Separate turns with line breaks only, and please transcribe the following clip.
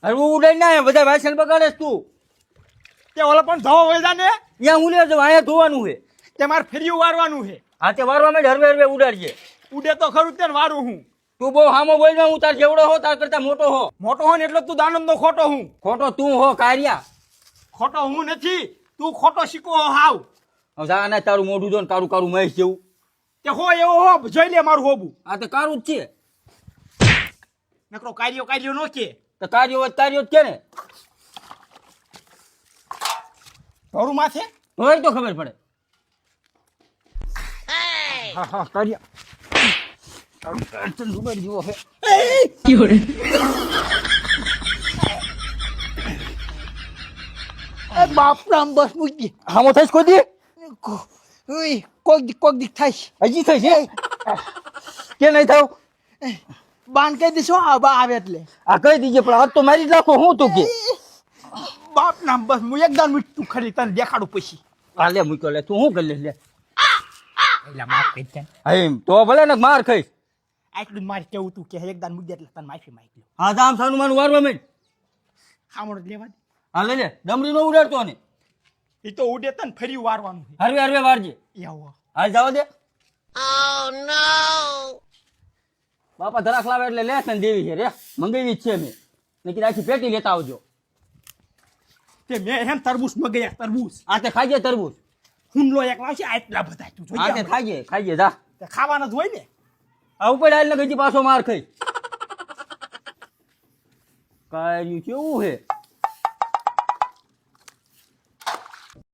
હરવું ઉડાઈ ના બધા વાસણ બગાડે છે તું.
તે ઓલા પણ ધોવા વઈ જા ને.
ત્યાં હું લે અહીંયા ધોવાનું છે.
તે મારે ફેરિયું વારવાનું છે.
હા તે વારવા માંડ હરવે હરવે ઉડાડજે.
ઉડે તો ખરું તે વારું હું.
તું બહુ હામો બોલમાં હું તાર જેવડો હો તાર કરતા મોટો હો.
મોટો હો ને એટલે તું દાનંદ નો ખોટો હું.
ખોટો તું હો કારિયા.
ખોટો હું નથી, તું ખોટો શીખો હાવ.
હવે જા ને તારું મોઢું જો ને કાળું કાળું મહેશ જેવું.
તે હો એવો હો જોઈ લે મારું હોબું.
આ તો કાળું જ છે.
નકરો કાર્યો નો કે.
તો કાર્યો હોય તાર્યો જ કે ને.
ધોરું માથે
હોય તો ખબર પડે.
હા હા કાર્ય
ડુબર જેવો છે.
બાપ રામ બસ મૂકી
હામો થઈશ કોઈ દી?
કોક દીક થાય
હજી થઈ છે કે નહીં થાવ?
બાન કહી દઈશું આ બા આવે એટલે
આ કહી દીજે પણ હાથ તો મારી જ નાખો હું તું કે.
બાપ નામ બસ હું એકદમ મીઠું ખરી તને દેખાડું પછી.
આ લે મૂક્યો લે તું શું કરી લે લે.
એટલે માફ કરી દે.
એમ તો ભલે ને માર ખાઈશ.
આટલું જ મારે કેવું તું કે એકદમ મૂકી દે એટલે તને માફી માંગી લો.
હા આમ સાનું માનું વારવા માંડ.
ખામણો જ લેવા દે.
હા લે ડમરી નો ઉડાડતો ને.
એ તો ઉડે તને ફરી વારવાનું છે.
હરવે હરવે વારજે.
આવો
હાલ જાવ દે. બાપા ધરાક લાવે એટલે લે ને દેવી છે રે મંગાવી જ છે મેં. નકર આખી પેટી લેતા આવજો.
તે મેં હેમ તરબૂચ મગાયા તરબૂચ.
આ તે ખાજે તરબૂચ.
હુંડલો એક લાવશે આટલા બધા તું
આ તે
જોઈએ.
ખાજે જા.
તે ખાવાના જ હોય ને.
આ ઉપર આલ ને ગજી પાછો માર ખાઈ. કાયું કેવું છે?